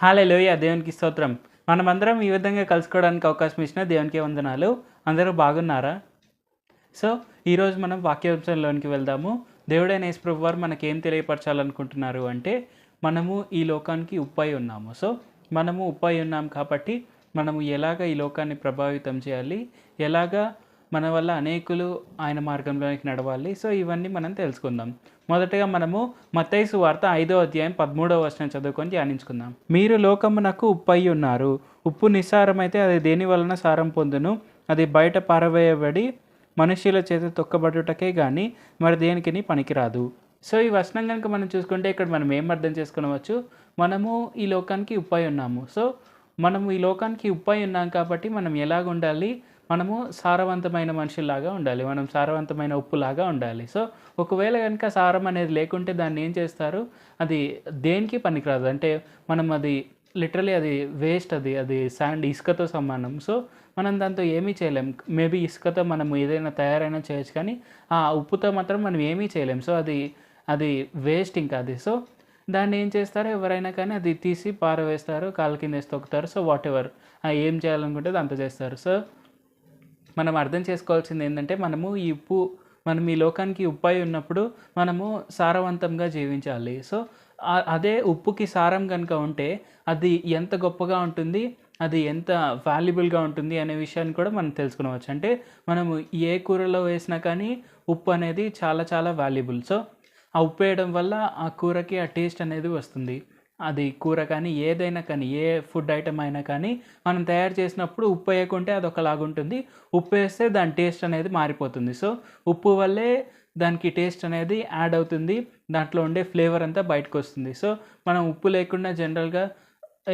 హల్లెలూయా! దేవునికి స్తోత్రం. మనమందరం ఈ విధంగా కలుసుకోవడానికి అవకాశం ఇచ్చిన దేవునికే వందనాలు. అందరూ బాగున్నారా? సో, ఈరోజు మనం వాక్యాంశంలోనికి వెళ్దాము. దేవుడైన యేసు ప్రభువారు మనకేం తెలియపరచాలనుకుంటున్నారు అంటే, మనము ఈ లోకానికి ఉప్పై ఉన్నాము. సో, మనము ఉప్పై ఉన్నాం కాబట్టి, మనము ఎలాగ ఈ లోకాన్ని ప్రభావితం చేయాలి? ఎలాగా మన వల్ల అనేకులు ఆయన మార్గంలోనికి నడవాలి? సో, ఇవన్నీ మనం తెలుసుకుందాం. మొదటగా మనము మత్తయి సువార్త 5వ అధ్యాయం 13వ వచనం చదువుకొని ధ్యానించుకుందాం. మీరు లోకమునకు ఉప్పై ఉన్నారు. ఉప్పు నిస్సారమైతే అది దేని వలన సారం పొందును? అది బయట పారవేయబడి మనుష్యుల చేత తొక్కబడుటకే గాని మరి దేనికిని పనికిరాదు. సో ఈ వచనం కనుక మనం చూసుకుంటే ఇక్కడ మనం ఏం అర్థం చేసుకోవచ్చు, మనము ఈ లోకానికి ఉప్పై ఉన్నాము. సో మనము ఈ లోకానికి ఉప్పై ఉన్నాం కాబట్టి మనం ఎలాగ ఉండాలి, మనము సారవంతమైన మనుషుల్లాగా ఉండాలి, మనం సారవంతమైన ఉప్పులాగా ఉండాలి. సో ఒకవేళ కనుక సారం అనేది లేకుంటే దాన్ని ఏం చేస్తారు, అది దేనికి పనికిరాదు. అంటే మనం అది లిటరలీ అది వేస్ట్, అది శాండ్, ఇసుకతో సమానం. సో మనం దాంతో ఏమీ చేయలేం. మేబీ ఇసుకతో మనం ఏదైనా తయారైనా చేయొచ్చు, కానీ ఆ ఉప్పుతో మాత్రం మనం ఏమీ చేయలేం. సో అది వేస్ట్ ఇంకా అది. సో దాన్ని ఏం చేస్తారు, ఎవరైనా కానీ అది తీసి పారవేస్తారు, కాలు కింద వేసి తొక్కుతారు. సో వాట్ ఎవర్ ఏం చేయాలనుకుంటే అంత చేస్తారు. సో మనం అర్థం చేసుకోవాల్సింది ఏంటంటే, మనం ఈ లోకానికి ఉప్పై ఉన్నప్పుడు మనము సారవంతంగా జీవించాలి. సో అదే ఉప్పుకి సారం కనుక ఉంటే అది ఎంత గొప్పగా ఉంటుంది, అది ఎంత వాల్యుబుల్గా ఉంటుంది అనే విషయాన్ని కూడా మనం తెలుసుకునవచ్చు. అంటే మనము ఏ కూరలో వేసినా కానీ ఉప్పు అనేది చాలా చాలా వాల్యుబుల్. సో ఆ ఉప్పు వేయడం వల్ల ఆ కూరకి ఆ టేస్ట్ అనేది వస్తుంది. అది కూర కానీ ఏదైనా కానీ, ఏ ఫుడ్ ఐటమ్ అయినా కానీ మనం తయారు చేసినప్పుడు ఉప్పు వేయకుంటే అది ఒకలాగుంటుంది, ఉప్పు వేస్తే దాని టేస్ట్ అనేది మారిపోతుంది. సో ఉప్పు వల్లే దానికి టేస్ట్ అనేది యాడ్ అవుతుంది, దాంట్లో ఉండే ఫ్లేవర్ అంతా బయటకు వస్తుంది. సో మనం ఉప్పు లేకుండా జనరల్గా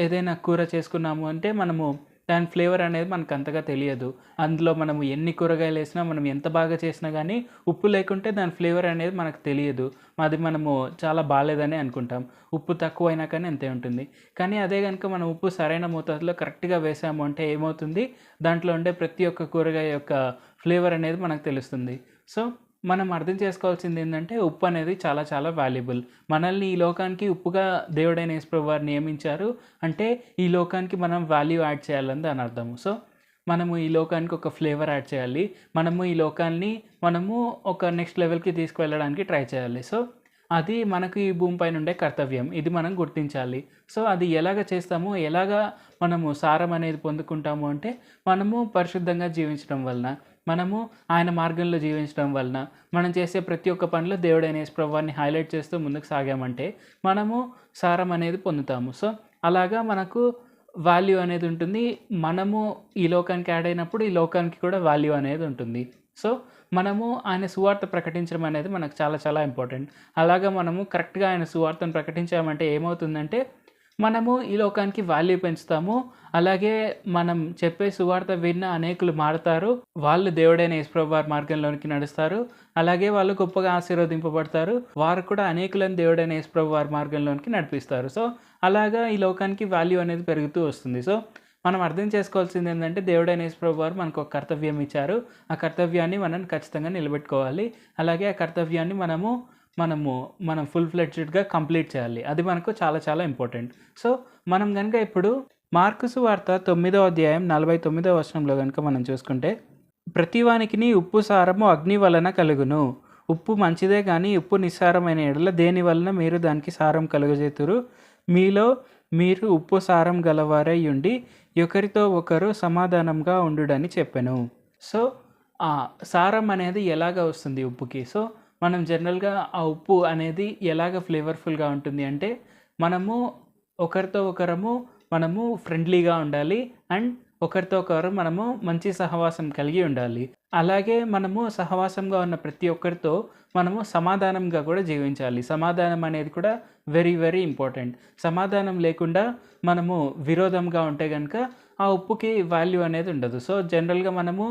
ఏదైనా కూర చేసుకున్నాము అంటే మనము దాని ఫ్లేవర్ అనేది మనకు అంతగా తెలియదు. అందులో మనము ఎన్ని కూరగాయలు వేసినా, మనం ఎంత బాగా చేసినా కానీ ఉప్పు లేకుంటే దాని ఫ్లేవర్ అనేది మనకు తెలియదు. అది మనము చాలా బాగాలేదని అనుకుంటాం. ఉప్పు తక్కువైనా కానీ అంతే ఉంటుంది. కానీ అదే కనుక మనం ఉప్పు సరైన మోతాదులో కరెక్ట్గా వేసాము అంటే ఏమవుతుంది, దాంట్లో ఉండే ప్రతి ఒక్క కూరగాయ యొక్క ఫ్లేవర్ అనేది మనకు తెలుస్తుంది. సో మనం అర్థం చేసుకోవాల్సింది ఏంటంటే, ఉప్పు అనేది చాలా చాలా వాల్యుబుల్. మనల్ని ఈ లోకానికి ఉప్పుగా దేవుడైన యేసు ప్రభువారు నియమించారు. అంటే ఈ లోకానికి మనం వాల్యూ యాడ్ చేయాలని దాని అర్థము. సో మనము ఈ లోకానికి ఒక ఫ్లేవర్ యాడ్ చేయాలి. మనము ఈ లోకాన్ని ఒక నెక్స్ట్ లెవెల్కి తీసుకువెళ్ళడానికి ట్రై చేయాలి. సో అది మనకు ఈ భూమిపైన ఉండే కర్తవ్యం. ఇది మనం గుర్తించాలి. సో అది ఎలాగ చేస్తాము, ఎలాగా మనము సారం అనేది పొందుకుంటాము అంటే, మనము పరిశుద్ధంగా జీవించడం వలన, మనము ఆయన మార్గంలో జీవించడం వలన, మనం చేసే ప్రతి ఒక్క పనిలో దేవుడైన యేసు ప్రభువారిని హైలైట్ చేస్తూ ముందుకు సాగామంటే మనము సారం అనేది పొందుతాము. సో అలాగా మనకు వాల్యూ అనేది ఉంటుంది. మనము ఈ లోకానికి యాడ్ అయినప్పుడు ఈ లోకానికి కూడా వాల్యూ అనేది ఉంటుంది. సో మనము ఆయన సువార్త ప్రకటించడం అనేది మనకు చాలా చాలా ఇంపార్టెంట్. అలాగా మనము కరెక్ట్గా ఆయన సువార్తను ప్రకటించామంటే ఏమవుతుందంటే, మనము ఈ లోకానికి వాల్యూ పెంచుతాము. అలాగే మనం చెప్పే సువార్త విన్న అనేకులు మారుతారు. వాళ్ళు దేవుడైన యేసు ప్రభువారి మార్గంలోనికి నడుస్తారు. అలాగే వాళ్ళు గొప్పగా ఆశీర్వదింపబడతారు. వారు కూడా అనేకులను దేవుడైన యేసు ప్రభువారి మార్గంలోనికి నడిపిస్తారు. సో అలాగా ఈ లోకానికి వాల్యూ అనేది పెరుగుతూ వస్తుంది. సో మనం అర్థం చేసుకోవాల్సింది ఏంటంటే, దేవుడైన యేసు ప్రభువారు మనకు ఒక కర్తవ్యం ఇచ్చారు. ఆ కర్తవ్యాన్ని మనం ఖచ్చితంగా నిలబెట్టుకోవాలి. అలాగే ఆ కర్తవ్యాన్ని మనం ఫుల్ ఫ్లెడ్జ్డ్గా కంప్లీట్ చేయాలి. అది మనకు చాలా చాలా ఇంపార్టెంట్. సో మనం కనుక ఇప్పుడు మార్కు సువార్త 9వ అధ్యాయం 49వ వచనంలో కనుక మనం చూసుకుంటే, ప్రతివానికిని ఉప్పు సారము అగ్ని వలన కలుగును. ఉప్పు మంచిదే కానీ ఉప్పు నిస్సారమైన ఎడల దేని వలన మీరు దానికి సారం కలుగజేతురు? మీలో మీరు ఉప్పు సారం గలవారై ఉండి ఒకరితో ఒకరు సమాధానంగా ఉండుడని చెప్పెను. సో ఆ సారం అనేది ఎలాగ వస్తుంది ఉప్పుకి? సో మనం జనరల్గా ఆ ఉప్పు అనేది ఎలాగ ఫ్లేవర్ఫుల్గా ఉంటుంది అంటే, ఒకరితో మనము ఫ్రెండ్లీగా ఉండాలి, అండ్ ఒకరితో ఒకరు మనము మంచి సహవాసం కలిగి ఉండాలి. అలాగే మనము సహవాసంగా ఉన్న ప్రతి ఒక్కరితో మనము సమాధానంగా కూడా జీవించాలి. సమాధానం అనేది కూడా వెరీ వెరీ ఇంపార్టెంట్. సమాధానం లేకుండా మనము విరోధంగా ఉంటే కనుక ఆ ఉప్పుకి వాల్యూ అనేది ఉండదు. సో జనరల్గా మనము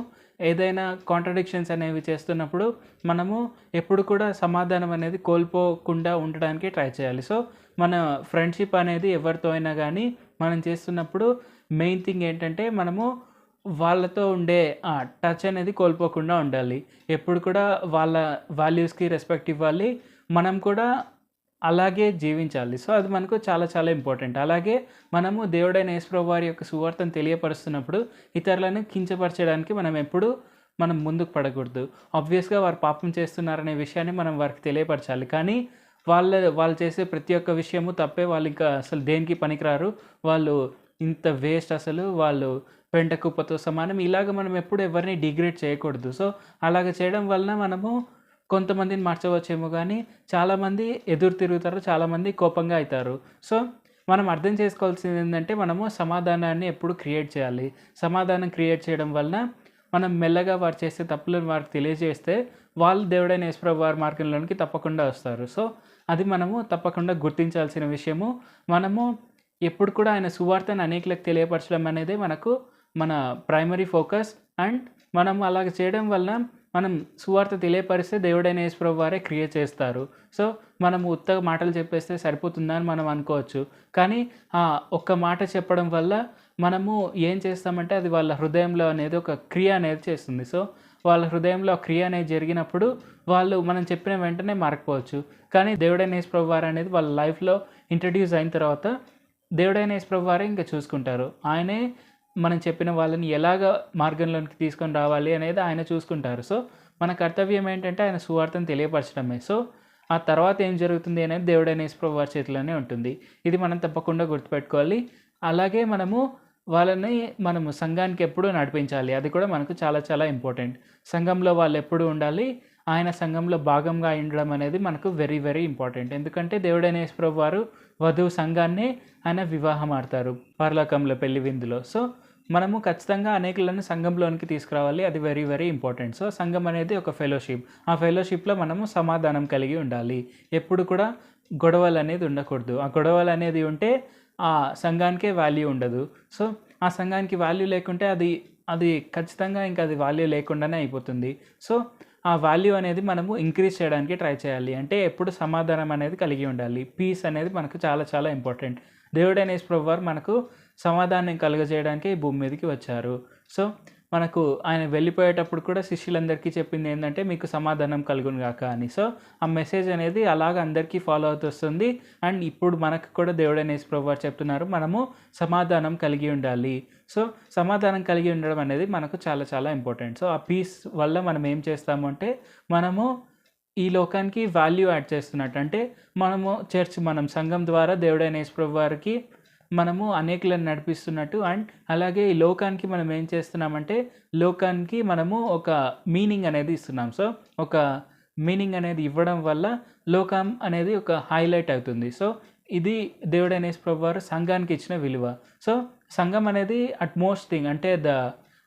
ఏదైనా కాంట్రడిక్షన్స్ అనేవి చేస్తున్నప్పుడు మనము ఎప్పుడు కూడా సమాధానం అనేది కోల్పోకుండా ఉండడానికి ట్రై చేయాలి. సో మన ఫ్రెండ్షిప్ అనేది ఎవరితో అయినా కానీ మనం చేస్తున్నప్పుడు మెయిన్ థింగ్ ఏంటంటే, మనము వాళ్ళతో ఉండే టచ్ అనేది కోల్పోకుండా ఉండాలి. ఎప్పుడు కూడా వాళ్ళ వాల్యూస్కి రెస్పెక్ట్ ఇవ్వాలి. మనం కూడా అలాగే జీవించాలి. సో, అది మనకు చాలా చాలా ఇంపార్టెంట్. అలాగే మనము దేవుడైన యేసుప్రభు వారి యొక్క సువార్తను తెలియపరుస్తున్నప్పుడు ఇతరులను కించపరచడానికి మనం ముందుకు పడకూడదు. ఆబ్వియస్‌గా వారు పాపం చేస్తున్నారనే విషయాన్ని మనం వారికి తెలియపరచాలి. కానీ వాళ్ళు చేసే ప్రతి ఒక్క విషయము తప్పే. వాళ్ళింకా అసలు దేనికి పనికిరారు. వాళ్ళు ఇంత వేస్ట్ అసలు. వాళ్ళు పెంట కుప్పతో సమానం. ఇలాగ మనం ఎప్పుడు ఎవరిని డిగ్రేడ్ చేయకూడదు. సో, అలాగ చేయడం వలన మనము కొంతమందిని మార్చవచ్చేమో గానీ, చాలామంది ఎదురు తిరుగుతారు. చాలామంది కోపంగా అయితారు. సో, మనం అర్థం చేసుకోవాల్సింది ఏంటంటే, మనము సమాధానాన్ని ఎప్పుడు క్రియేట్ చేయాలి. సమాధానం క్రియేట్ చేయడం వలన మనం మెల్లగా వారు చేసే తప్పులను వారికి తెలియజేస్తే, వాళ్ళు దేవుడైన యేసుప్రభు వారి మార్గంలోనికి తప్పకుండా వస్తారు. సో, అది మనము తప్పకుండా గుర్తించాల్సిన విషయము. మనము ఎప్పుడు కూడా ఆయన సువార్తను అనేకులకు తెలియపరచడం అనేదే మన ప్రైమరీ ఫోకస్. అండ్ మనం అలాగ చేయడం వలన మనం సువార్త తెలియపరిస్తే దేవుడైన యేసుప్రభు వారే క్రియ చేస్తారు. సో, మనము ఉత్తగా మాటలు చెప్పేస్తే సరిపోతుందా అని మనం అనుకోవచ్చు. కానీ ఒక్క మాట చెప్పడం వల్ల మనము ఏం చేస్తామంటే అది వాళ్ళ హృదయంలో అనేది ఒక క్రియ అనేది చేస్తుంది. సో, వాళ్ళ హృదయంలో ఆ క్రియ అనేది జరిగినప్పుడు వాళ్ళు మనం చెప్పిన వెంటనే మారకపోవచ్చు. కానీ దేవుడైన యేసుప్రభు వారు అనేది వాళ్ళ లైఫ్‌లో ఇంట్రడ్యూస్ అయిన తర్వాత దేవుడైన యేసుప్రభు వారే ఇంక చూసుకుంటారు. ఆయనే మనం చెప్పిన వాళ్ళని ఎలాగా మార్గంలోనికి తీసుకొని రావాలి అనేది ఆయన చూసుకుంటారు. సో, మన కర్తవ్యం ఏంటంటే ఆయన సువార్తను తెలియపరచడమే. సో, ఆ తర్వాత ఏం జరుగుతుంది అనేది దేవుడైన యేసుప్రభు వారి చేతిలోనే ఉంటుంది. ఇది మనం తప్పకుండా గుర్తుపెట్టుకోవాలి. అలాగే మనము సంఘానికి ఎప్పుడూ నడిపించాలి. అది కూడా మనకు చాలా చాలా ఇంపార్టెంట్. సంఘంలో వాళ్ళు ఎప్పుడూ ఉండాలి. ఆయన సంఘంలో భాగంగా ఉండడం అనేది మనకు వెరీ వెరీ ఇంపార్టెంట్. ఎందుకంటే దేవుడైన యేసుప్రభు వారు వధువు సంఘాన్నే ఆయన వివాహం ఆడతారు పరలోకంలో పెళ్లి విందులో. సో, మనము ఖచ్చితంగా అనేకులను సంఘంలోనికి తీసుకురావాలి. అది వెరీ వెరీ ఇంపార్టెంట్. సో, సంఘం అనేది ఒక ఫెలోషిప్. ఆ ఫెలోషిప్‌లో మనము సమాధానం కలిగి ఉండాలి. ఎప్పుడు కూడా గొడవలు అనేది ఉండకూడదు. ఆ గొడవలు అనేది ఉంటే ఆ సంఘానికే వాల్యూ ఉండదు. సో, ఆ సంఘానికి వాల్యూ లేకుంటే అది ఖచ్చితంగా ఇంకా అది వాల్యూ లేకుండానే అయిపోతుంది. సో, ఆ వాల్యూ అనేది మనము ఇంక్రీజ్ చేయడానికి ట్రై చేయాలి. అంటే ఎప్పుడు సమాధానం అనేది కలిగి ఉండాలి. పీస్ అనేది మనకు చాలా చాలా ఇంపార్టెంట్. దేవుడైన యేసుప్రభు వారు మనకు సమాధానం కలుగజేయడానికి ఈ భూమి మీదకి వచ్చారు. సో, మనకు ఆయన వెళ్ళిపోయేటప్పుడు కూడా శిష్యులందరికీ చెప్పింది ఏంటంటే, మీకు సమాధానం కలుగును గాక అని. సో, ఆ మెసేజ్ అనేది అలాగ అందరికీ ఫాలో అవుతూ వస్తుంది. అండ్ ఇప్పుడు మనకు కూడా దేవుడైన యేసుప్రభు వారు చెప్తున్నారు, మనము సమాధానం కలిగి ఉండాలి. సో, సమాధానం కలిగి ఉండడం అనేది మనకు చాలా చాలా ఇంపార్టెంట్. సో, ఆ పీస్ వల్ల మనం ఏం చేస్తాము అంటే, మనము ఈ లోకానికి వాల్యూ యాడ్ చేస్తున్నట్టు. అంటే మనం సంఘం ద్వారా దేవుడైన యేసుప్రభు వారికి మనము అనేకులను నడిపిస్తున్నట్టు. అండ్ అలాగే ఈ లోకానికి మనం ఏం చేస్తున్నామంటే, లోకానికి మనము ఒక మీనింగ్ అనేది ఇస్తున్నాం. సో, ఒక మీనింగ్ అనేది ఇవ్వడం వల్ల లోకం అనేది ఒక హైలైట్ అవుతుంది. సో, ఇది దేవుడైన యేసుప్రభు వారు సంఘానికి ఇచ్చిన విలువ. సో, సంఘం అనేది అట్‌మోస్ట్ థింగ్, అంటే the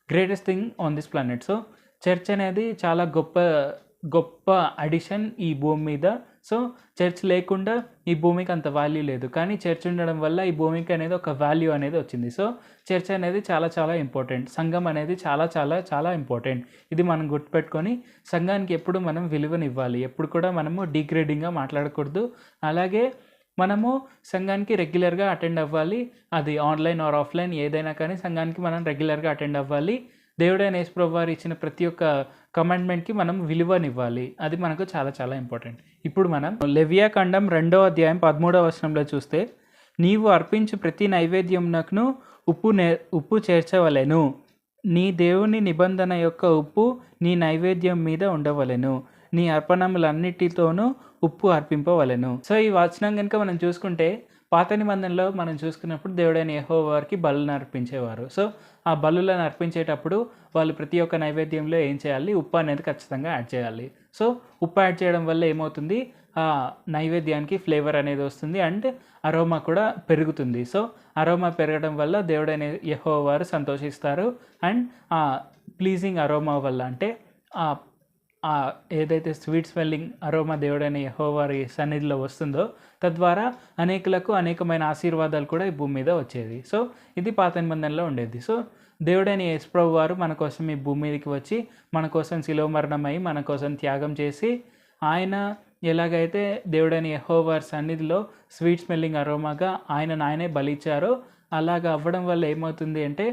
greatest thing on this planet. So, church అనేది చాలా గొప్ప అడిషన్ ఈ భూమి మీద. సో, చర్చ్ లేకుండా ఈ భూమికి అంత వాల్యూ లేదు. కానీ చర్చ్ ఉండడం వల్ల ఈ భూమికి అనేది ఒక వాల్యూ అనేది వచ్చింది. సో, చర్చ్ అనేది చాలా చాలా ఇంపార్టెంట్. సంఘం అనేది చాలా చాలా చాలా ఇంపార్టెంట్. ఇది మనం గుర్తుపెట్టుకొని సంఘానికి ఎప్పుడు మనం విలువనివ్వాలి. ఎప్పుడు కూడా మనము డిగ్రేడింగ్‌గా మాట్లాడకూడదు. అలాగే మనము సంఘానికి రెగ్యులర్‌గా అటెండ్ అవ్వాలి. అది ఆన్‌లైన్ ఆర్ ఆఫ్‌లైన్ ఏదైనా కానీ సంఘానికి మనం రెగ్యులర్‌గా అటెండ్ అవ్వాలి. దేవుడైన యేసుప్రభు వారు ఇచ్చిన ప్రతి ఒక్క కమాండ్మెంట్‌కి మనం విలువనివ్వాలి. అది మనకు చాలా చాలా ఇంపార్టెంట్. ఇప్పుడు మనం లెవియాకాండం 2వ అధ్యాయం 13వ వచనంలో చూస్తే, నీవు అర్పించు ప్రతి నైవేద్యమునకును ఉప్పు చేర్చవలెను. నీ దేవుని నిబంధన యొక్క ఉప్పు నీ నైవేద్యం మీద ఉండవలెను. నీ అర్పణములన్నిటితోనూ ఉప్పు అర్పింపవలెను. సో, ఈ వచనం కనుక మనం చూసుకుంటే, పాత నిబంధనలో మనం చూసుకున్నప్పుడు దేవుడైన యెహోవా వారికి బలులను అర్పించేవారు. సో, ఆ బలులను అర్పించేటప్పుడు వాళ్ళు ప్రతి ఒక్క నైవేద్యంలో ఏం చేయాలి? ఉప్పు అనేది ఖచ్చితంగా యాడ్ చేయాలి. సో, ఉప్పు యాడ్ చేయడం వల్ల ఏమవుతుంది? ఆ నైవేద్యానికి ఫ్లేవర్ అనేది వస్తుంది. అండ్ అరోమా కూడా పెరుగుతుంది. సో, అరోమా పెరగడం వల్ల దేవుడైన యెహోవా వారు సంతోషిస్తారు. అండ్ ప్లీజింగ్ అరోమా వల్ల, అంటే ఏదైతే స్వీట్ స్మెల్లింగ్ అరోమా దేవుడైన యెహోవా వారి సన్నిధిలో వస్తుందో, తద్వారా అనేకులకు అనేకమైన ఆశీర్వాదాలు కూడా ఈ భూమి మీద వచ్చేది. సో, ఇది పాత నిబంధనలో ఉండేది. సో, దేవుడైన యేసుప్రభు వారు మన కోసం ఈ భూమి మీదకి వచ్చి మన కోసం శిలువ మరణమై మన కోసం త్యాగం చేసి, ఆయన ఎలాగైతే దేవుడైన యెహోవా వారి సన్నిధిలో స్వీట్ స్మెల్లింగ్ అరోమాగా ఆయనే బలిచ్చారో, అలాగ అవ్వడం వల్ల ఏమవుతుంది అంటే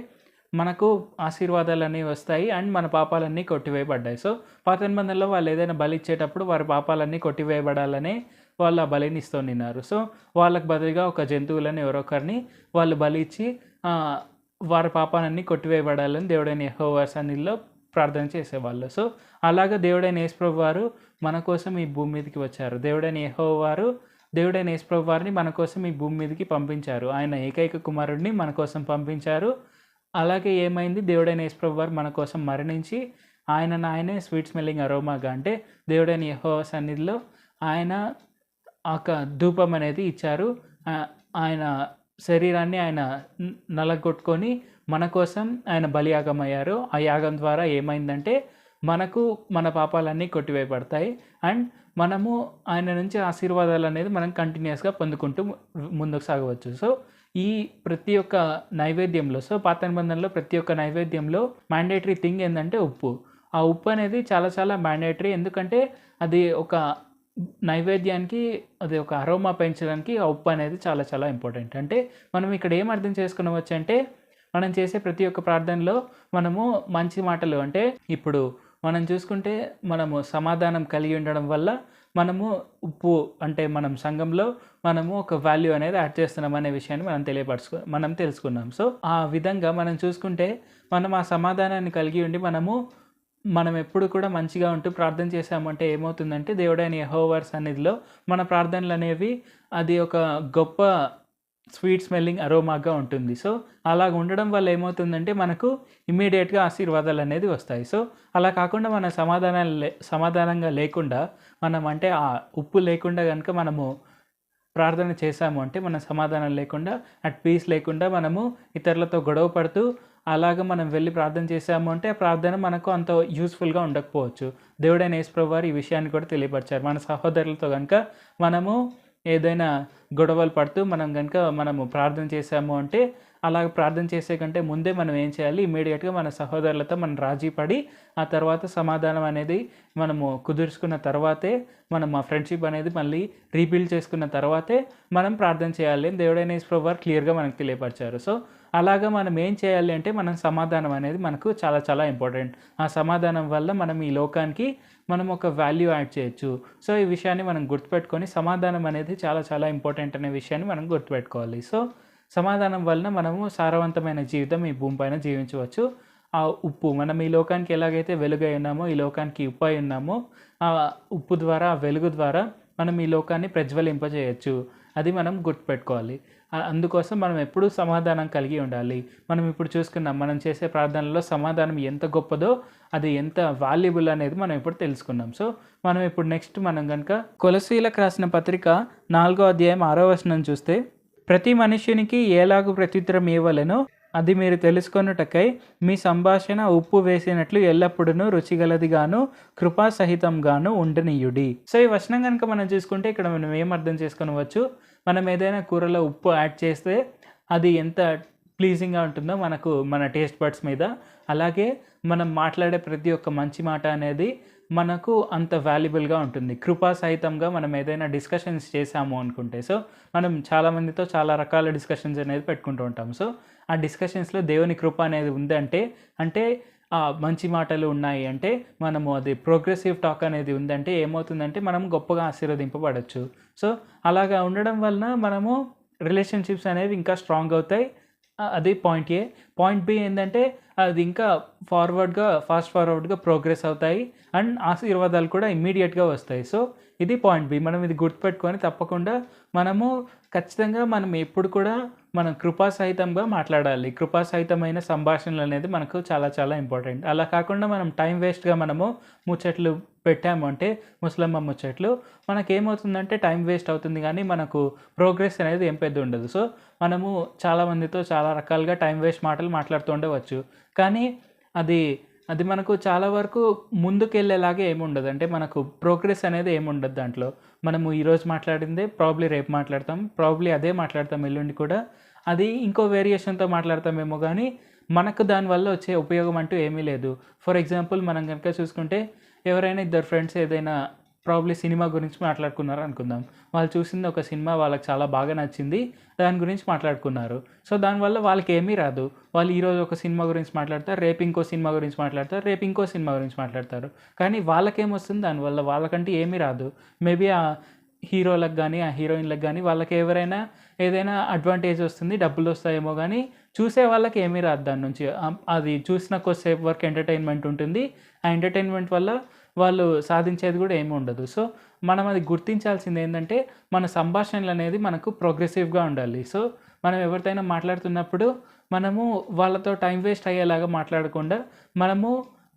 మనకు ఆశీర్వాదాలన్నీ వస్తాయి. అండ్ మన పాపాలన్నీ కొట్టివేయబడ్డాయి. సో, పాత నిబంధనలో వాళ్ళు ఏదైనా బలి ఇచ్చేటప్పుడు వారి పాపాలన్నీ కొట్టివేయబడాలనే వాళ్ళు ఆ బలిని ఇస్తున్నారు. సో వాళ్ళకి బదులుగా ఒక జంతువులను ఎవరో ఒకరిని వాళ్ళు బలి ఇచ్చి వారి పాపాలన్నీ కొట్టివేయబడాలని దేవుడైన యెహోవా సన్నిధిలో ప్రార్థన చేసేవాళ్ళు. సో అలాగా దేవుడైన యేసుప్రభు వారు మన కోసం ఈ భూమి మీదకి వచ్చారు. దేవుడైన యేసుప్రభు వారిని మన కోసం ఈ భూమి మీదకి పంపించారు. ఆయన ఏకైక కుమారుడిని మన కోసం పంపించారు. అలాగే ఏమైంది, దేవుడైన యేసుప్రభు వారు మన కోసం మరణించి ఆయనే స్వీట్ స్మెల్లింగ్ అరోమాగా, అంటే దేవుడైన యెహోవా సన్నిధిలో ఆయన ఒక ధూపం అనేది ఇచ్చారు. ఆయన శరీరాన్ని ఆయన నలగొట్టుకొని మన కోసం ఆయన బలియాగం అయ్యారు. ఆ యాగం ద్వారా ఏమైందంటే మనకు మన పాపాలన్నీ కొట్టివేయబడతాయి అండ్ మనము ఆయన నుంచి ఆశీర్వాదాలు అనేది మనం కంటిన్యూస్గా పొందుకుంటూ ముందుకు సాగవచ్చు. సో ఈ ప్రతి ఒక్క నైవేద్యంలో, సో పాత నిబంధనలో ప్రతి ఒక్క నైవేద్యంలో మ్యాండేటరీ థింగ్ ఏంటంటే ఉప్పు. ఆ ఉప్పు అనేది చాలా చాలా మ్యాండేటరీ. ఎందుకంటే అది ఒక నైవేద్యానికి, అది ఒక అరోమా పెంచడానికి ఆ ఉప్పు అనేది చాలా చాలా ఇంపార్టెంట్. అంటే మనం ఇక్కడ ఏం అర్థం చేసుకునవచ్చు అంటే, మనం చేసే ప్రతి ఒక్క ప్రార్థనలో మనము మంచి మాటలు, అంటే ఇప్పుడు మనం చూసుకుంటే మనము సమాధానం కలిగి ఉండడం వల్ల మనము ఉప్పు, అంటే మనం సంఘంలో మనము ఒక వాల్యూ అనేది యాడ్ చేస్తున్నాం అనే విషయాన్ని మనం తెలుసుకున్నాం. సో ఆ విధంగా మనం చూసుకుంటే మనం ఆ సమాధానాన్ని కలిగి ఉండి మనం ఎప్పుడు కూడా మంచిగా ఉంటూ ప్రార్థన చేసామంటే ఏమవుతుందంటే, దేవుడైన యెహోవా సన్నిధిలో మన ప్రార్థనలు అనేవి అది ఒక గొప్ప స్వీట్ స్మెల్లింగ్ అరోమాగా ఉంటుంది. సో అలా ఉండడం వల్ల ఏమవుతుందంటే మనకు ఇమ్మీడియట్గా ఆశీర్వాదాలు అనేది వస్తాయి. సో అలా కాకుండా మన సమాధానంగా లేకుండా, మనం అంటే ఆ ఉప్పు లేకుండా కనుక మనము ప్రార్థన చేశాము అంటే, మన సమాధానం లేకుండా, అట్ పీస్ లేకుండా మనము ఇతరులతో గొడవ పడుతూ అలాగ మనం వెళ్ళి ప్రార్థన చేసాము అంటే ఆ ప్రార్థన మనకు అంత యూస్ఫుల్గా ఉండకపోవచ్చు. దేవుడైన యేసుప్రభు వారు ఈ విషయాన్ని కూడా తెలియపరిచారు. మన సహోదరులతో కనుక మనము ఏదైనా గొడవలు పడుతూ మనము ప్రార్థన చేసాము అంటే, అలాగ ప్రార్థన చేసే కంటే ముందే మనం ఏం చేయాలి, ఇమ్మీడియట్గా మన సహోదరులతో మనం రాజీ పడి ఆ తర్వాత సమాధానం అనేది మనము కుదుర్చుకున్న తర్వాతే, మనం ఆ ఫ్రెండ్షిప్ అనేది మళ్ళీ రీబిల్డ్ చేసుకున్న తర్వాతే మనం ప్రార్థన చేయాలి అని దేవుడైన యేసుప్రభు వారు క్లియర్గా మనకు తెలియపరిచారు. సో అలాగా మనం ఏం చేయాలి అంటే, మనం సమాధానం అనేది మనకు చాలా చాలా ఇంపార్టెంట్. ఆ సమాధానం వల్ల మనం ఈ లోకానికి మనం ఒక వాల్యూ యాడ్ చేయొచ్చు. సో ఈ విషయాన్ని మనం గుర్తుపెట్టుకొని, సమాధానం అనేది చాలా చాలా ఇంపార్టెంట్ అనే విషయాన్ని మనం గుర్తుపెట్టుకోవాలి. సో సమాధానం వలన మనము సారవంతమైన జీవితం ఈ భూమిపైన జీవించవచ్చు. ఆ ఉప్పు, మనం ఈ లోకానికి ఎలాగైతే వెలుగై ఉన్నామో, ఈ లోకానికి ఉప్పు అయి ఉన్నామో, ఆ ఉప్పు ద్వారా, ఆ వెలుగు ద్వారా మనం ఈ లోకాన్ని ప్రజ్వలింపజేయచ్చు. అది మనం గుర్తుపెట్టుకోవాలి. అందుకోసం మనం ఎప్పుడూ సమాధానం కలిగి ఉండాలి. మనం ఇప్పుడు చూసుకున్నాం, మనం చేసే ప్రార్థనలో సమాధానం ఎంత గొప్పదో, అది ఎంత వాల్యుబుల్ అనేది మనం ఇప్పుడు తెలుసుకున్నాం. సో మనం ఇప్పుడు నెక్స్ట్ మనం కనుక కొలసీలకు రాసిన పత్రిక 4వ అధ్యాయం 6వ వచనం చూస్తే, ప్రతి మనుష్యునికి ఏలాగు ప్రత్యుత్తరం ఇవ్వవలెనో అది మీరు తెలుసుకొనుటకై మీ సంభాషణ ఉప్పు వేసినట్లు ఎల్లప్పుడూ రుచిగలదిగాను కృపాసహితంగాను ఉండనీయుడి. సో ఈ వచనం కనుక మనం చూసుకుంటే ఇక్కడ మనం ఏం అర్థం చేసుకొనవచ్చు, మనం ఏదైనా కూరలో ఉప్పు యాడ్ చేస్తే అది ఎంత ప్లీజింగ్గా ఉంటుందో మన టేస్ట్ బడ్స్ మీద, అలాగే మనం మాట్లాడే ప్రతి ఒక్క మంచి మాట అనేది మనకు అంత వాల్యుబుల్గా ఉంటుంది. కృపాసహితంగా మనం ఏదైనా డిస్కషన్స్ చేసాము అనుకుంటే, సో మనం చాలామందితో చాలా రకాల డిస్కషన్స్ అనేది పెట్టుకుంటూ ఉంటాం. సో ఆ డిస్కషన్స్లో దేవుని కృప అనేది ఉందంటే, అంటే మంచి మాటలు ఉన్నాయి అంటే, మనము అది ప్రోగ్రెసివ్ టాక్ అనేది ఉందంటే ఏమవుతుందంటే మనం గొప్పగా ఆశీర్వదింపబడచ్చు. సో అలాగా ఉండడం వలన మనము రిలేషన్షిప్స్ అనేవి ఇంకా స్ట్రాంగ్ అవుతాయి. అది పాయింట్ ఏ. పాయింట్ బి ఏంటంటే, అది ఇంకా ఫాస్ట్ ఫార్వర్డ్గా ప్రోగ్రెస్ అవుతాయి అండ్ ఆశీర్వాదాలు కూడా ఇమ్మీడియట్గా వస్తాయి. సో ఇది పాయింట్ బి. మనం ఇది గుర్తుపెట్టుకొని తప్పకుండా మనము ఖచ్చితంగా మనం ఎప్పుడు కూడా మనం కృపాసహితంగా మాట్లాడాలి. కృపాసహితమైన సంభాషణలు అనేది మనకు చాలా చాలా ఇంపార్టెంట్. అలా కాకుండా మనం టైం వేస్ట్గా మనము ముచ్చట్లు పెట్టాము అంటే, ముసలమ్మ ముచ్చట్లు, మనకేమవుతుందంటే టైం వేస్ట్ అవుతుంది కానీ మనకు ప్రోగ్రెస్ అనేది ఏం పెద్ద ఉండదు. సో మనము చాలామందితో చాలా రకాలుగా టైం వేస్ట్ మాటలు మాట్లాడుతూ ఉండవచ్చు, కానీ అది మనకు చాలా వరకు ముందుకెళ్ళేలాగే ఏముండదు. అంటే మనకు ప్రోగ్రెస్ అనేది ఏముండదు దాంట్లో. మనము ఈరోజు మాట్లాడిందే ప్రాబ్లీ రేపు మాట్లాడతాం, ప్రాబ్లీ అదే మాట్లాడతాం ఎల్లుండి కూడా, అది ఇంకో వేరియేషన్తో మాట్లాడతామేమో కానీ మనకు దానివల్ల వచ్చే ఉపయోగం అంటూ ఏమీ లేదు. ఫర్ ఎగ్జాంపుల్ మనం కనుక చూసుకుంటే, ఎవరైనా ఇద్దరు ఫ్రెండ్స్ ఏదైనా ప్రాబ్లీ సినిమా గురించి మాట్లాడుకున్నారు అనుకుందాం. వాళ్ళు చూసింది ఒక సినిమా, వాళ్ళకి చాలా బాగా నచ్చింది, దాని గురించి మాట్లాడుకున్నారు. సో దానివల్ల వాళ్ళకి ఏమీ రాదు. వాళ్ళు ఈరోజు ఒక సినిమా గురించి మాట్లాడతారు, రేపు ఇంకో సినిమా గురించి మాట్లాడతారు, రేపు ఇంకో సినిమా గురించి మాట్లాడతారు. కానీ వాళ్ళకేమొస్తుంది దానివల్ల? వాళ్ళకంటే ఏమీ రాదు. మేబీ హీరోలకు కానీ ఆ హీరోయిన్లకు కానీ వాళ్ళకి ఎవరైనా ఏదైనా అడ్వాంటేజ్ వస్తుంది, డబ్బులు వస్తాయేమో కానీ చూసే వాళ్ళకి ఏమీ రాదు దాని నుంచి. అది చూసిన కొద్దిసేపు వరకు ఎంటర్టైన్మెంట్ ఉంటుంది. ఆ ఎంటర్టైన్మెంట్ వల్ల వాళ్ళు సాధించేది కూడా ఏమి ఉండదు. సో మనం అది గుర్తించాల్సింది ఏంటంటే మన సంభాషణలు అనేది మనకు ప్రోగ్రెసివ్గా ఉండాలి. సో మనం ఎవరితోనైనా మాట్లాడుతున్నప్పుడు మనము వాళ్ళతో టైం వేస్ట్ అయ్యేలాగా మాట్లాడకుండా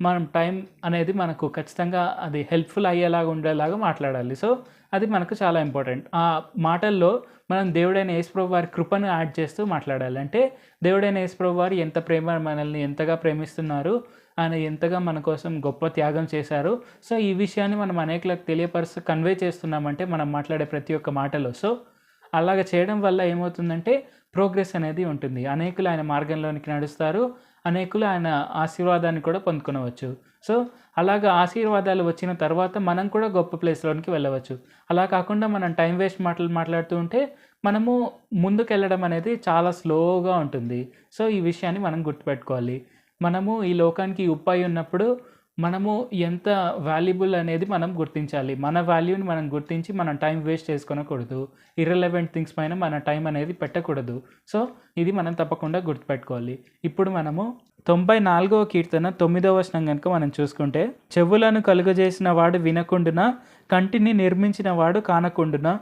మనం టైం అనేది మనకు ఖచ్చితంగా అది హెల్ప్ఫుల్ అయ్యేలాగా ఉండేలాగా మాట్లాడాలి. సో అది మనకు చాలా ఇంపార్టెంట్. ఆ మాటల్లో మనం దేవుడైన యేసుప్రభు వారి కృపను యాడ్ చేస్తూ మాట్లాడాలి. అంటే దేవుడైన యేసుప్రభు వారు ఎంత మనల్ని ఎంతగా ప్రేమిస్తున్నారు, ఆయన ఎంతగా మన కోసం గొప్ప త్యాగం చేశారు. సో ఈ విషయాన్ని మనం అనేకులకు తెలియపరుస్తూ కన్వే చేస్తున్నామంటే మనం మాట్లాడే ప్రతి ఒక్క మాటలో. సో అలాగ చేయడం వల్ల ఏమవుతుందంటే ప్రోగ్రెస్ అనేది ఉంటుంది. అనేకులు ఆయన మార్గంలోనికి నడుస్తారు, అనేకులు ఆయన ఆశీర్వాదాన్ని కూడా పొందుకొనవచ్చు. సో అలాగ ఆశీర్వాదాలు వచ్చిన తర్వాత మనం కూడా గొప్ప ప్లేస్లోనికి వెళ్ళవచ్చు. అలా కాకుండా మనం టైం వేస్ట్ మాటలు మాట్లాడుతూ ఉంటే మనము ముందుకెళ్ళడం అనేది చాలా స్లోగా ఉంటుంది. సో ఈ విషయాన్ని మనం గుర్తుపెట్టుకోవాలి. మనము ఈ లోకానికి ఉప్పు అయి ఉన్నప్పుడు మనము ఎంత వాల్యుబుల్ అనేది మనం గుర్తించాలి. మన వాల్యూని మనం గుర్తించి మనం టైం వేస్ట్ చేసుకోకూడదు. ఇర్రెలవెంట్ థింగ్స్ పైన మన టైం అనేది పెట్టకూడదు. సో ఇది మనం తప్పకుండా గుర్తుపెట్టుకోవాలి. ఇప్పుడు మనము 94వ కీర్తన 9వ వచనం కనుక మనం చూసుకుంటే, చెవులను కలుగజేసిన వాడు వినకుండునా, కంటిని నిర్మించిన వాడు కానకుండునా.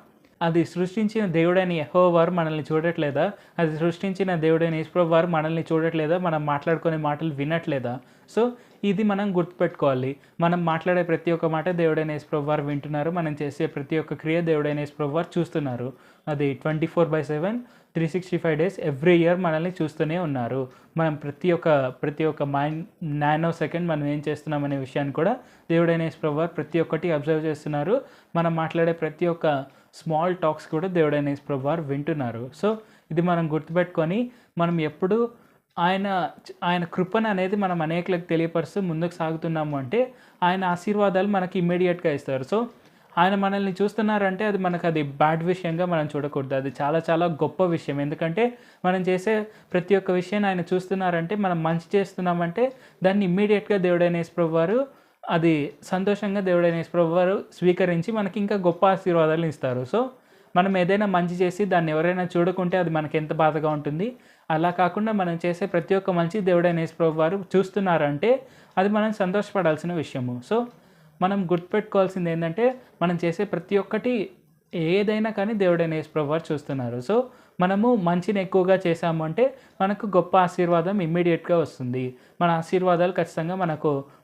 అది సృష్టించిన దేవుడైన యెహోవా వారు మనల్ని చూడట్లేదా? అది సృష్టించిన దేవుడైన యేసుప్రభు వారు మనల్ని చూడట్లేదా? మనం మాట్లాడుకునే మాటలు వినట్లేదా? సో ఇది మనం గుర్తుపెట్టుకోవాలి. మనం మాట్లాడే ప్రతి ఒక్క మాట దేవుడైన యేసుప్రభు వారు వింటున్నారు. మనం చేసే ప్రతి ఒక్క క్రియ దేవుడైన యేసుప్రభు వారు చూస్తున్నారు. అది 24/7 365 డేస్ ఎవ్రీ ఇయర్ మనల్ని చూస్తూనే ఉన్నారు. మనం ప్రతి ఒక్క నానో సెకండ్ మనం ఏం చేస్తున్నాం అనే విషయాన్ని కూడా దేవుడైన యేసుప్రభు వారు ప్రతి ఒక్కటి అబ్జర్వ్ చేస్తున్నారు. మనం మాట్లాడే ప్రతి ఒక్క స్మాల్ టాక్స్ కూడా దేవుడైన యేసుప్రభు వారు వింటున్నారు. సో ఇది మనం గుర్తుపెట్టుకొని మనం ఎప్పుడు ఆయన కృపను అనేది మనం అనేకులకు తెలియపరుస్తూ ముందుకు సాగుతున్నాము అంటే ఆయన ఆశీర్వాదాలు మనకి ఇమ్మీడియట్గా ఇస్తారు. సో ఆయన మనల్ని చూస్తున్నారంటే అది బ్యాడ్ విషయంగా మనం చూడకూడదు. అది చాలా చాలా గొప్ప విషయం. ఎందుకంటే మనం చేసే ప్రతి ఒక్క విషయాన్ని ఆయన చూస్తున్నారంటే మనం మంచి చేస్తున్నామంటే దాన్ని ఇమ్మీడియట్గా దేవుడైన యేసుప్రభు వారు అది సంతోషంగా దేవుడైన యేసుప్రభు వారు స్వీకరించి మనకి ఇంకా గొప్ప ఆశీర్వాదాలు ఇస్తారు. సో మనం ఏదైనా మంచి చేసి దాన్ని ఎవరైనా చూడకుంటే అది మనకి ఎంత బాధగా ఉంటుంది. అలా కాకుండా మనం చేసే ప్రతి ఒక్క మంచి దేవుడైన యేసుప్రభు వారు చూస్తున్నారంటే అది మనం సంతోషపడాల్సిన విషయము. సో మనం గుర్తుపెట్టుకోవాల్సింది ఏంటంటే మనం చేసే ప్రతి ఒక్కటి ఏదైనా కానీ దేవుడైన యేసుప్రభు వారు చూస్తున్నారు. సో మనము మంచిని ఎక్కువగా చేసాము అంటే మనకు గొప్ప ఆశీర్వాదం ఇమ్మీడియట్గా వస్తుంది. మన ఆశీర్వాదాలు ఖచ్చితంగా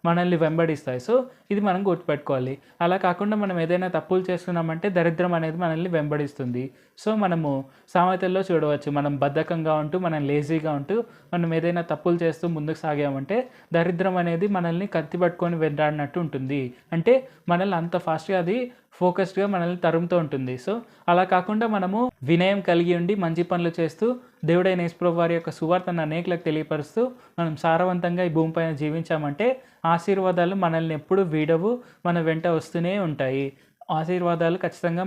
మనల్ని వెంబడిస్తాయి. సో ఇది మనం గుర్తుపెట్టుకోవాలి. అలా కాకుండా మనం ఏదైనా తప్పులు చేస్తున్నామంటే దరిద్రం అనేది మనల్ని వెంబడిస్తుంది. సో మనము సామెతల్లో చూడవచ్చు, మనం బద్ధకంగా ఉంటూ మనం లేజీగా ఉంటూ మనం ఏదైనా తప్పులు చేస్తూ ముందుకు సాగామంటే దరిద్రం అనేది మనల్ని కత్తి పట్టుకొని వెంటాడినట్టు ఉంటుంది. అంటే మనల్ని అంత ఫాస్ట్గా అది ఫోకస్డ్గా మనల్ని తరుముతూ ఉంటుంది. సో అలా కాకుండా మనము వినయం కలిగి ఉండి మంచి పనులు చేస్తూ దేవుడైన యేసుప్రభు వారి యొక్క సువార్తను అనేకులకు తెలియపరుస్తూ మనం సారవంతంగా ఈ భూమిపైన జీవించామంటే ఆశీర్వాదాలు మనల్ని ఎప్పుడు వీడవు, మన వెంట వస్తూనే ఉంటాయి. ఆశీర్వాదాలు ఖచ్చితంగా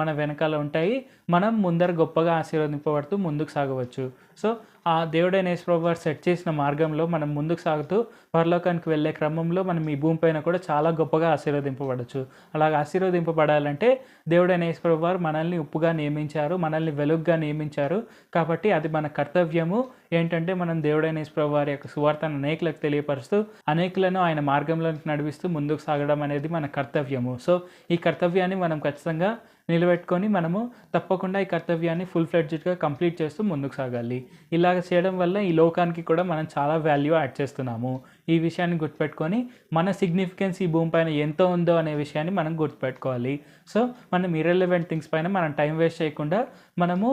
మన వెనకాల ఉంటాయి. మనం ముందర గొప్పగా ఆశీర్వదింపబడుతూ ముందుకు సాగవచ్చు. సో ఆ దేవుడైన యేసుప్రభు వారు సెట్ చేసిన మార్గంలో మనం ముందుకు సాగుతూ పరలోకానికి వెళ్ళే క్రమంలో మనం ఈ భూమిపైన కూడా చాలా గొప్పగా ఆశీర్వదింపబడవచ్చు. అలాగ ఆశీర్వదింపబడాలంటే దేవుడైన యేసుప్రభు వారు మనల్ని ఉప్పుగా నియమించారు, మనల్ని వెలుగుగా నియమించారు. కాబట్టి అది మన కర్తవ్యము. ఏంటంటే మనం దేవుడైన యేసుప్రభు వారి యొక్క సువార్తను అనేకులకు తెలియపరుస్తూ అనేకులను ఆయన మార్గంలోకి నడిపిస్తూ ముందుకు సాగడం అనేది మన కర్తవ్యము. సో ఈ కర్తవ్యాన్ని మనం ఖచ్చితంగా నిలబెట్టుకొని మనము తప్పకుండా ఈ కర్తవ్యాన్ని ఫుల్ ఫ్లెడ్జ్డ్గా కంప్లీట్ చేస్తూ ముందుకు సాగాలి. ఇలాగ చేయడం వల్ల ఈ లోకానికి కూడా మనం చాలా వాల్యూ యాడ్ చేస్తున్నాము. ఈ విషయాన్ని గుర్తుపెట్టుకొని మన సిగ్నిఫికెన్స్ ఈ భూమి పైన ఎంత ఉందో అనే విషయాన్ని మనం గుర్తుపెట్టుకోవాలి. సో మనం ఇర్రెలవెంట్ థింగ్స్ పైన మనం టైం వేస్ట్ చేయకుండా మనము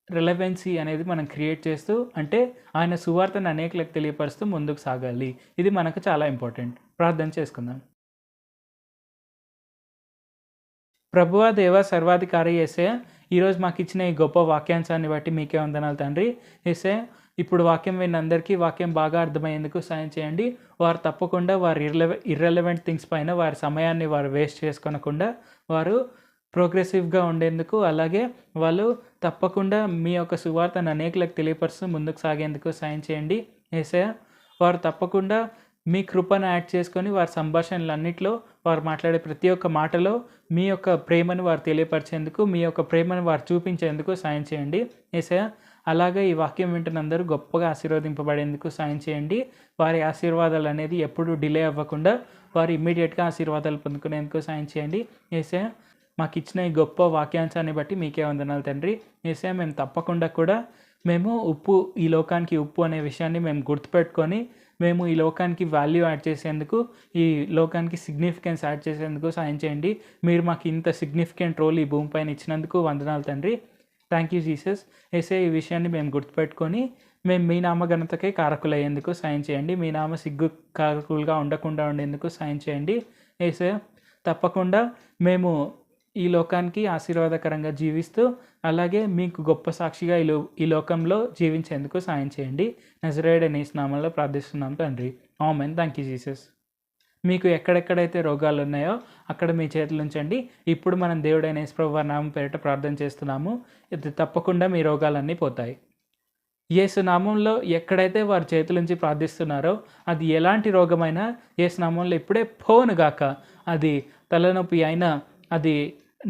రెలవెన్సీ అనేది మనం క్రియేట్ చేస్తూ అంటే ఆయన సువార్తను అనేకులకు తెలియపరుస్తూ ముందుకు సాగాలి. ఇది మనకు చాలా ఇంపార్టెంట్. ప్రార్థన చేసుకుందాం. ప్రభువా దేవ సర్వాధికారి యేసయ్య, ఈరోజు మాకు ఇచ్చిన ఈ గొప్ప వాక్యాంశాన్ని బట్టి మీకే వందనాలు తండ్రి. యేసయ్య, ఇప్పుడు వాక్యం విన్న అందరికీ వాక్యం బాగా అర్థమయ్యేందుకు సాయం చేయండి. వారు తప్పకుండా వారి ఇర్రెలవెంట్ థింగ్స్ పైన వారి సమయాన్ని వారు వేస్ట్ చేసుకోనకుండా వారు ప్రోగ్రెసివ్గా ఉండేందుకు, అలాగే వాళ్ళు తప్పకుండా మీ యొక్క సువార్తను అనేకులకు తెలియపరుస్తూ ముందుకు సాగేందుకు సాయం చేయండి. యేసయ్య, వారు తప్పకుండా మీ కృపను యాడ్ చేసుకొని వారి సంభాషణలన్నింటిలో వారు మాట్లాడే ప్రతి ఒక్క మాటలో మీ యొక్క ప్రేమను వారు తెలియపరిచేందుకు, మీ యొక్క ప్రేమను వారు చూపించేందుకు సాయం చేయండి యేసయ్య. అలాగే ఈ వాక్యం వింటున్న అందరూ గొప్పగా ఆశీర్వదింపబడేందుకు సాయం చేయండి. వారి ఆశీర్వాదాలు అనేది ఎప్పుడూ డిలే అవ్వకుండా వారు ఇమ్మీడియట్గా ఆశీర్వాదాలు పొందుకునేందుకు సాయం చేయండి యేసయ్య. మాకు ఇచ్చిన ఈ గొప్ప వాక్యాంశాన్ని బట్టి మీకే వందనాలు తండ్రి. యేసయ్య, మేము తప్పకుండా కూడా మేము ఈ లోకానికి ఉప్పు అనే విషయాన్ని మేము గుర్తుపెట్టుకొని మేము ఈ లోకానికి వాల్యూ యాడ్ చేసేందుకు, ఈ లోకానికి సిగ్నిఫికెన్స్ యాడ్ చేసేందుకు సాయం చేయండి. మీరు మాకు ఇంత సిగ్నిఫికెంట్ రోల్ ఈ భూమిపైన ఇచ్చినందుకు వందనాలు తండ్రి. Thank you Jesus. యేసయ్య, ఈ విషయాన్ని మేము గుర్తుపెట్టుకొని మేము మీ నామఘనతకే కారకులయ్యేందుకు సాయం చేయండి. మీ నామ సిగ్గు కారకులుగా ఉండకుండా ఉండేందుకు సాయం చేయండి యేసయ్య. తప్పకుండా మేము ఈ లోకానికి ఆశీర్వాదకరంగా జీవిస్తూ అలాగే మీకు గొప్ప సాక్షిగా ఈ లోకంలో జీవించేందుకు సాయం చేయండి. నజరేయుడైన యేసు నామములో ప్రార్థిస్తున్నాం తండ్రి. ఆమేన్. Thank you Jesus. మీకు ఎక్కడెక్కడైతే రోగాలు ఉన్నాయో అక్కడ మీ చేతులు ఉంచండి. ఇప్పుడు మనం దేవుడైన యేసు ప్రభువు వారి నామం పేరిట ప్రార్థన చేస్తున్నాము. ఇది తప్పకుండా మీ రోగాలన్నీ పోతాయి. యేసు నామంలో ఎక్కడైతే వారి చేతులుంచి ప్రార్థిస్తున్నారో అది ఎలాంటి రోగమైనా యేసు నామంలో ఇప్పుడే పోనుగాక. అది తలనొప్పి అయినా, అది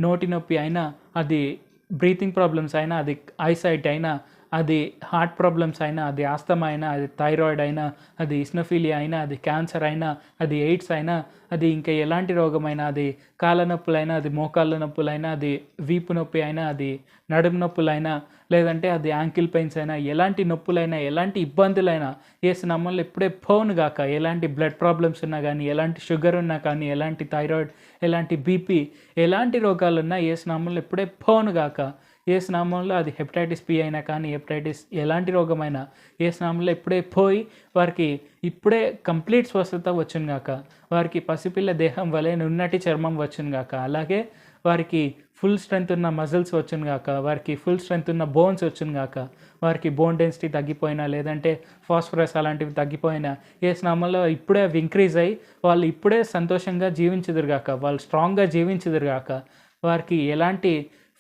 నోటి నొప్పి అయినా, అది బ్రీతింగ్ ప్రాబ్లమ్స్ అయినా, అది ఐసైట్ అయినా, అది హార్ట్ ప్రాబ్లమ్స్ అయినా, అది ఆస్తమా అయినా, అది థైరాయిడ్ అయినా, అది ఇస్నోఫీలియా అయినా, అది క్యాన్సర్ అయినా, అది ఎయిడ్స్ అయినా, అది ఇంకా ఎలాంటి రోగమైనా, అది కాళ్ళ నొప్పులైనా, అది మోకాళ్ళ నొప్పులైనా, అది వీపు నొప్పి అయినా, అది నడుము నొప్పులైనా, లేదంటే అది యాంకిల్ పెయిన్స్ అయినా, ఎలాంటి నొప్పులైనా, ఎలాంటి ఇబ్బందులైనా యేసు నామములో ఇప్పుడే పోనుగాక. ఎలాంటి బ్లడ్ ప్రాబ్లమ్స్ ఉన్నా కానీ, ఎలాంటి షుగర్ ఉన్నా కానీ, ఎలాంటి థైరాయిడ్, ఎలాంటి బీపీ, ఎలాంటి రోగాలున్నా యేసు నామములో ఇప్పుడే పోనుగాక. యేసు నామములో అది హెపటైటిస్ బి అయినా కానీ, హెపటైటిస్ ఎలాంటి రోగమైనా యేసు నామములో ఇప్పుడే పోయి వారికి ఇప్పుడే కంప్లీట్ స్వస్థత వచ్చునుగాక. వారికి పసిపిల్ల దేహం వలె నున్నటి చర్మం వచ్చునుగాక. అలాగే వారికి ఫుల్ స్ట్రెంత్ ఉన్న మజిల్స్ వచ్చునుగాక. వారికి ఫుల్ స్ట్రెంత్ ఉన్న బోన్స్ వచ్చునుగాక. వారికి బోన్ డెన్సిటీ తగ్గిపోయినా, లేదంటే ఫాస్ఫరస్ అలాంటివి తగ్గిపోయినా యేసు నామములో ఇప్పుడే అవి ఇంక్రీజ్ అయ్యి వాళ్ళు ఇప్పుడే సంతోషంగా జీవించుదురుగాక. వాళ్ళు స్ట్రాంగ్గా జీవించుదురుగాక. వారికి ఎలాంటి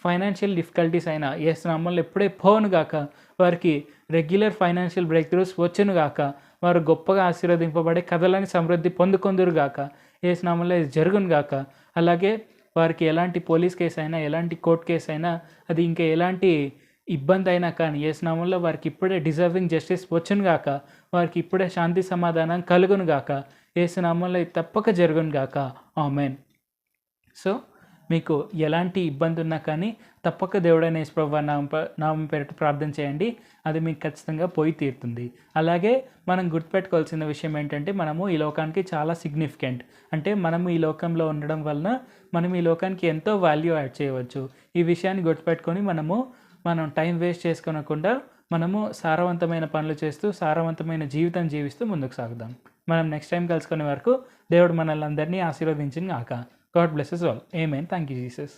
ఫైనాన్షియల్ డిఫికల్టీస్ అయినా యేసు నామములో ఇప్పుడే పోనుగాక. వారికి రెగ్యులర్ ఫైనాన్షియల్ బ్రేక్ త్రూస్ వచ్చునుగాక. వారు గొప్పగా ఆశీర్వదింపబడే కథలని సమృద్ధి పొందుకొందురుగాక. యేసు నామములో ఇది జరుగునుగాక. అలాగే వారికి ఎలాంటి పోలీస్ కేసు అయినా, ఎలాంటి కోర్ట్ కేసు అయినా, అది ఇంకా ఎలాంటి ఇబ్బంది అయినా కానీ యేసు నామములో వారికి ఇప్పుడే డిజర్వింగ్ జస్టిస్ వచ్చునుగాక. వారికి ఇప్పుడే శాంతి సమాధానం కలుగునుగాక. యేసు నామములో ఇది తప్పక జరుగునుగాక. ఆమేన్. సో మీకు ఎలాంటి ఇబ్బంది ఉన్నా కానీ తప్పక దేవుడైన యేసు ప్రభువు నామం పేరిట ప్రార్థన చేయండి. అది మీకు ఖచ్చితంగా పోయి తీరుతుంది. అలాగే మనం గుర్తుపెట్టుకోవాల్సిన విషయం ఏంటంటే, మనము ఈ లోకానికి చాలా సిగ్నిఫికెంట్. అంటే మనము ఈ లోకంలో ఉండడం వలన మనం ఈ లోకానికి ఎంతో వాల్యూ యాడ్ చేయవచ్చు. ఈ విషయాన్ని గుర్తుపెట్టుకొని మనం టైం వేస్ట్ చేసుకోనకుండా మనము సారవంతమైన పనులు చేస్తూ సారవంతమైన జీవితం జీవిస్తూ ముందుకు సాగుదాం. మనం నెక్స్ట్ టైం కలుసుకునే వరకు దేవుడు మనల్ని అందరినీ ఆశీర్వదించును గాక. God bless us all. Amen. Thank you, Jesus.